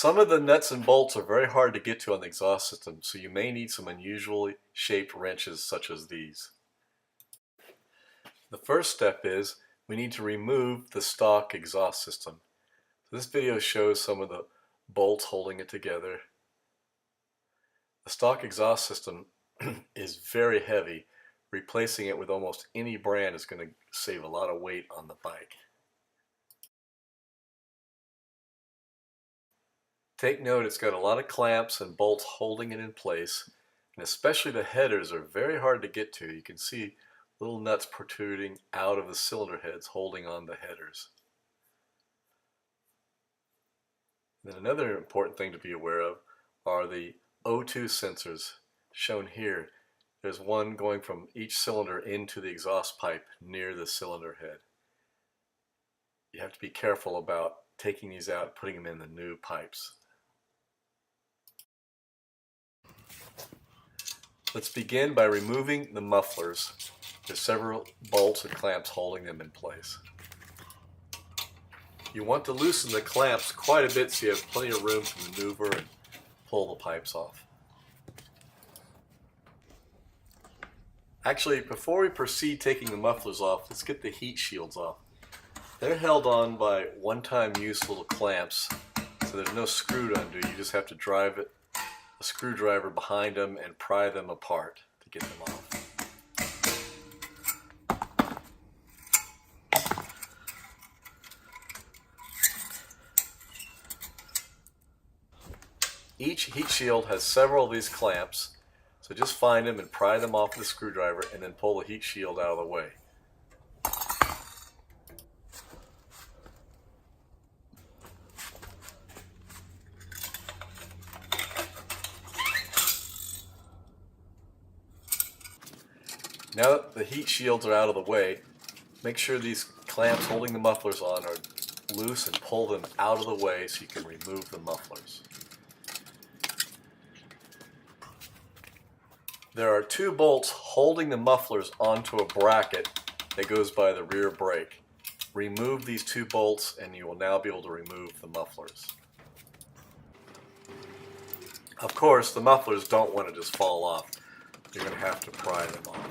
Some of the nuts and bolts are very hard to get to on the exhaust system, so you may need some unusually shaped wrenches such as these. The first step is we need to remove the stock exhaust system. This video shows some of the bolts holding it together. The stock exhaust system is very heavy. Replacing it with almost any brand is going to save a lot of weight on the bike. Take note, it's got a lot of clamps and bolts holding it in place, and especially the headers are very hard to get to. You can see little nuts protruding out of the cylinder heads holding on the headers. Then another important thing to be aware of are the O2 sensors shown here. There's one going from each cylinder into the exhaust pipe near the cylinder head. You have to be careful about taking these out and putting them in the new pipes. Let's begin by removing the mufflers. There's several bolts and clamps holding them in place. You want to loosen the clamps quite a bit so you have plenty of room to maneuver and pull the pipes off. Actually, before we proceed taking the mufflers off, let's get the heat shields off. They're held on by one-time use little clamps, so there's no screw to undo. You just have to drive a screwdriver behind them and pry them apart to get them off. Each heat shield has several of these clamps. So just find them and pry them off with a screwdriver and then pull the heat shield out of the way. Now that the heat shields are out of the way, make sure these clamps holding the mufflers on are loose and pull them out of the way so you can remove the mufflers. There are two bolts holding the mufflers onto a bracket that goes by the rear brake. Remove these two bolts and you will now be able to remove the mufflers. Of course, the mufflers don't want to just fall off. You're going to have to pry them off.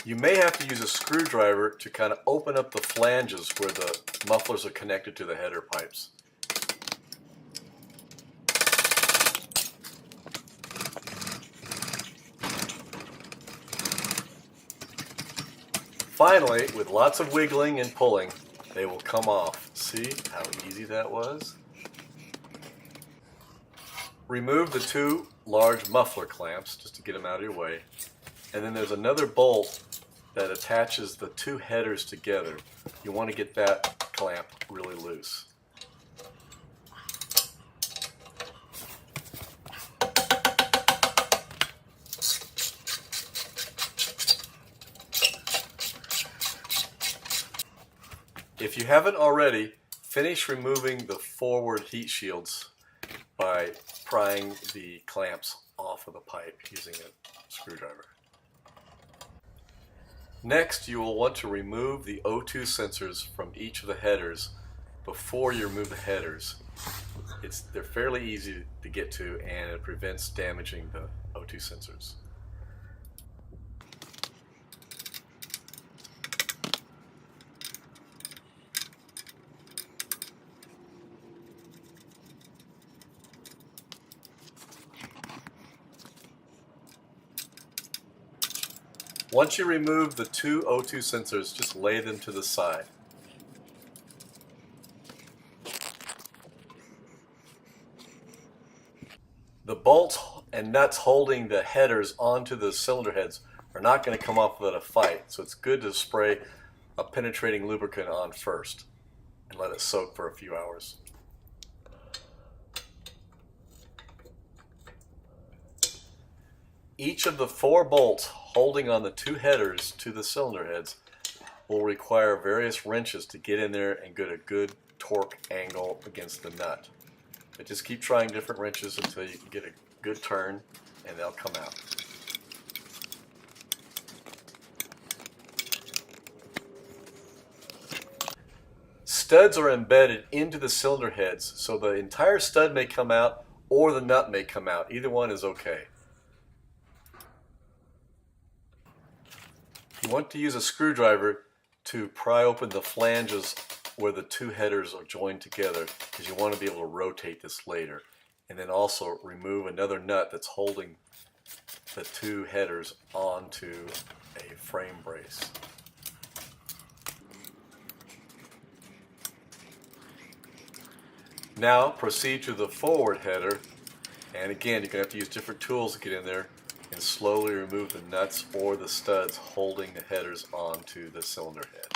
You may have to use a screwdriver to kind of open up the flanges where the mufflers are connected to the header pipes. Finally, with lots of wiggling and pulling, they will come off. See how easy that was? Remove the two large muffler clamps just to get them out of your way. And then there's another bolt that attaches the two headers together. You want to get that clamp really loose. If you haven't already, finish removing the forward heat shields by prying the clamps off of the pipe using a screwdriver. Next, you will want to remove the O2 sensors from each of the headers before you remove the headers. They're fairly easy to get to and it prevents damaging the O2 sensors. Once you remove the two O2 sensors, just lay them to the side. The bolts and nuts holding the headers onto the cylinder heads are not going to come off without a fight, so it's good to spray a penetrating lubricant on first and let it soak for a few hours. Each of the 4 bolts holding on the 2 headers to the cylinder heads will require various wrenches to get in there and get a good torque angle against the nut. But just keep trying different wrenches until you can get a good turn and they'll come out. Studs are embedded into the cylinder heads, so the entire stud may come out or the nut may come out. Either one is okay. You want to use a screwdriver to pry open the flanges where the two headers are joined together, because you want to be able to rotate this later. And then also remove another nut that's holding the two headers onto a frame brace. Now proceed to the forward header, and again you're going to have to use different tools to get in there and slowly remove the nuts or the studs holding the headers onto the cylinder head.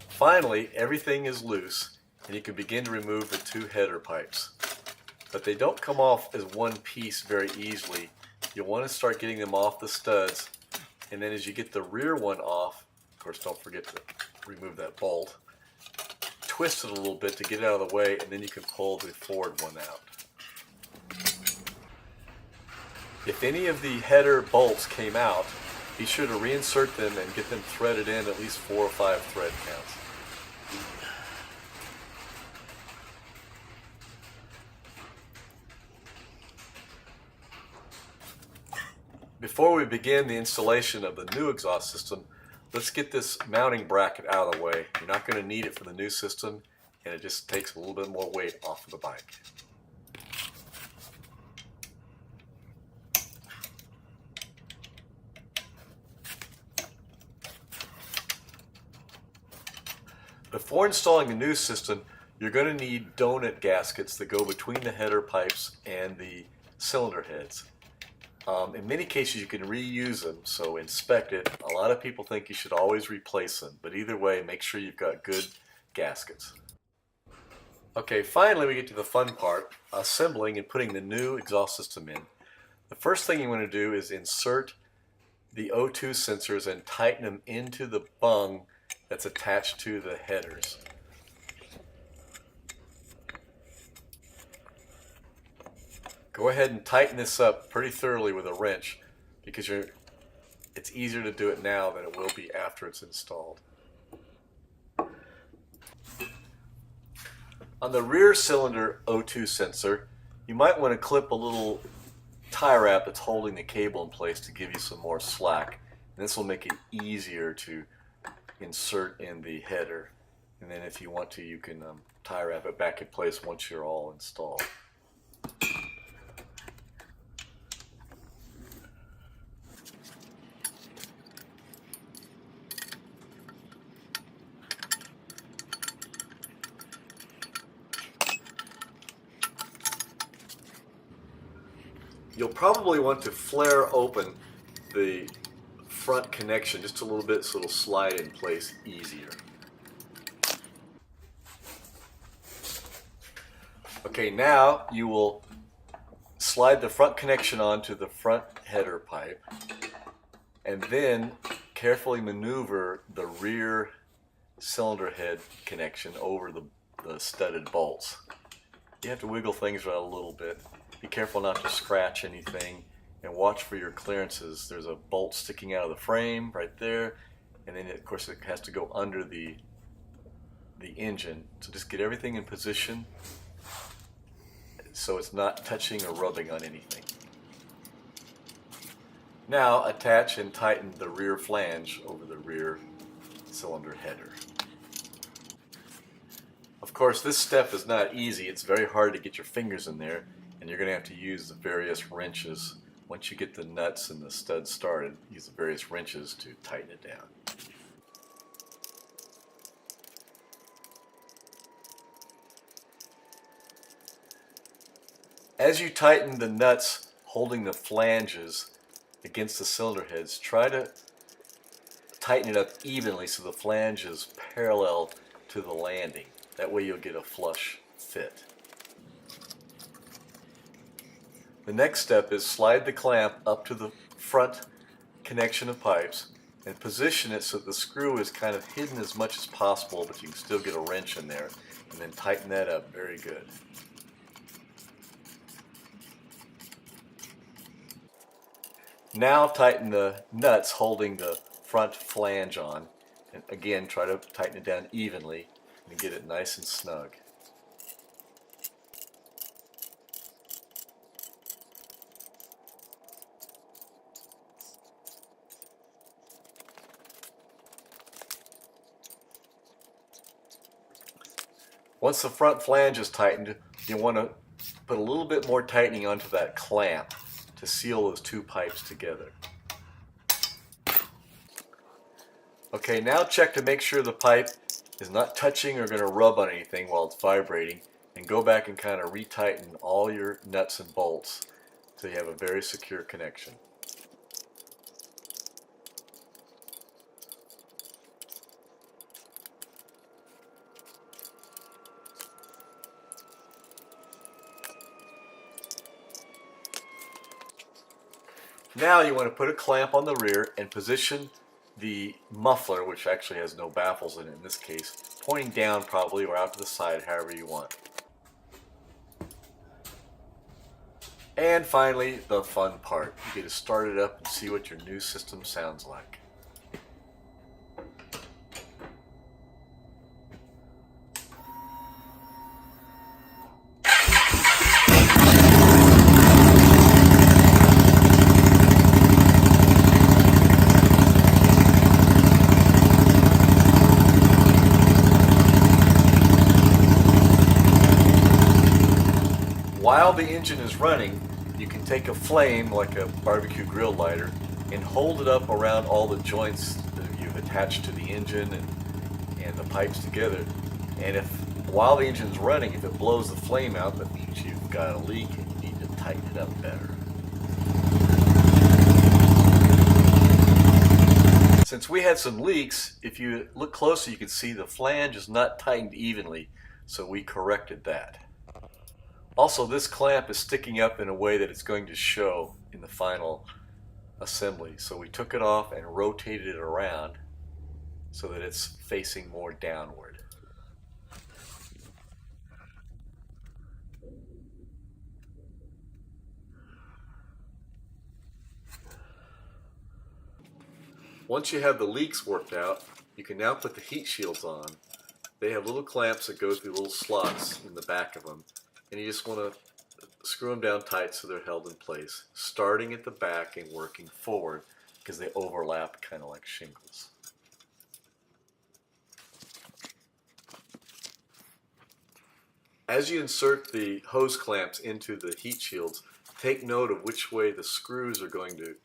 Finally, everything is loose and you can begin to remove the two header pipes. But they don't come off as one piece very easily. You'll want to start getting them off the studs, and then as you get the rear one off, of course don't forget to remove that bolt, twist it a little bit to get it out of the way, and then you can pull the forward one out. If any of the header bolts came out, be sure to reinsert them and get them threaded in at least 4 or 5 thread counts. Before we begin the installation of the new exhaust system, let's get this mounting bracket out of the way. You're not going to need it for the new system, and it just takes a little bit more weight off of the bike. Before installing the new system, you're going to need donut gaskets that go between the header pipes and the cylinder heads. In many cases you can reuse them, so inspect it. A lot of people think you should always replace them, but either way, make sure you've got good gaskets. Okay, finally we get to the fun part, assembling and putting the new exhaust system in. The first thing you want to do is insert the O2 sensors and tighten them into the bung that's attached to the headers. Go ahead and tighten this up pretty thoroughly with a wrench, because it's easier to do it now than it will be after it's installed. On the rear cylinder O2 sensor, you might want to clip a little tie wrap that's holding the cable in place to give you some more slack. And this will make it easier to insert in the header. And then if you want to, you can tie wrap it back in place once you're all installed. You'll probably want to flare open the front connection just a little bit so it'll slide in place easier. Okay, now you will slide the front connection onto the front header pipe and then carefully maneuver the rear cylinder head connection over the studded bolts. You have to wiggle things around a little bit. Be careful not to scratch anything, and watch for your clearances. There's a bolt sticking out of the frame right there, and then of course it has to go under the engine. So just get everything in position so it's not touching or rubbing on anything. Now attach and tighten the rear flange over the rear cylinder header. Of course, this step is not easy. It's very hard to get your fingers in there, and you're going to have to use the various wrenches. Once you get the nuts and the studs started, use the various wrenches to tighten it down. As you tighten the nuts holding the flanges against the cylinder heads, try to tighten it up evenly so the flange is parallel to the landing. That way you'll get a flush fit. The next step is slide the clamp up to the front connection of pipes and position it so that the screw is kind of hidden as much as possible, but you can still get a wrench in there, and then tighten that up very good. Now tighten the nuts holding the front flange on, and again try to tighten it down evenly and get it nice and snug. Once the front flange is tightened, you want to put a little bit more tightening onto that clamp to seal those two pipes together. Okay, now check to make sure the pipe is not touching or going to rub on anything while it's vibrating, and go back and kind of retighten all your nuts and bolts so you have a very secure connection. Now you want to put a clamp on the rear and position the muffler, which actually has no baffles in it in this case, pointing down probably or out to the side, however you want. And finally, the fun part. You get to start it up and see what your new system sounds like. While the engine is running, you can take a flame like a barbecue grill lighter and hold it up around all the joints that you've attached to the engine and the pipes together. And if while the engine's running, if it blows the flame out, that means you've got a leak and you need to tighten it up better. Since we had some leaks, if you look closer you can see the flange is not tightened evenly, so we corrected that. Also, this clamp is sticking up in a way that it's going to show in the final assembly. So we took it off and rotated it around so that it's facing more downward. Once you have the leaks worked out, you can now put the heat shields on. They have little clamps that go through little slots in the back of them. And you just want to screw them down tight so they're held in place, starting at the back and working forward because they overlap kind of like shingles. As you insert the hose clamps into the heat shields, take note of which way the screws are going to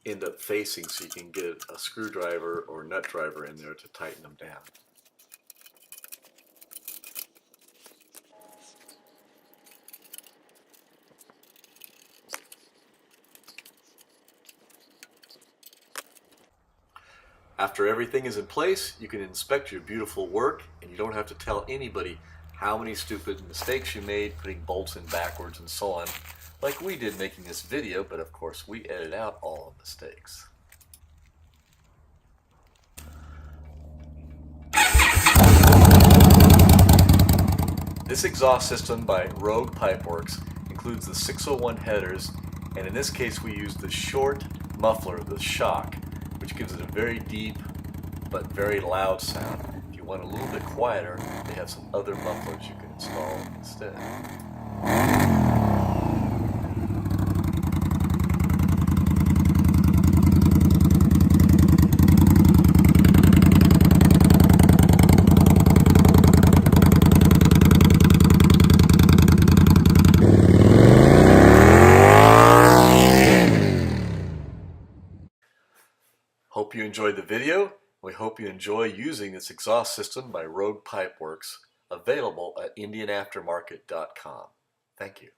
end up facing so you can get a screwdriver or nut driver in there to tighten them down. After everything is in place, you can inspect your beautiful work, and you don't have to tell anybody how many stupid mistakes you made putting bolts in backwards and so on, like we did making this video, but of course we edit out all the mistakes. This exhaust system by Rogue Pipeworks includes the 601 headers, and in this case we used the short muffler, the shock, which gives it a very deep but very loud sound. If you want a little bit quieter, they have some other mufflers you can install instead. Hope you enjoyed the video. We hope you enjoy using this exhaust system by Rogue Pipeworks, available at indianaftermarket.com. Thank you.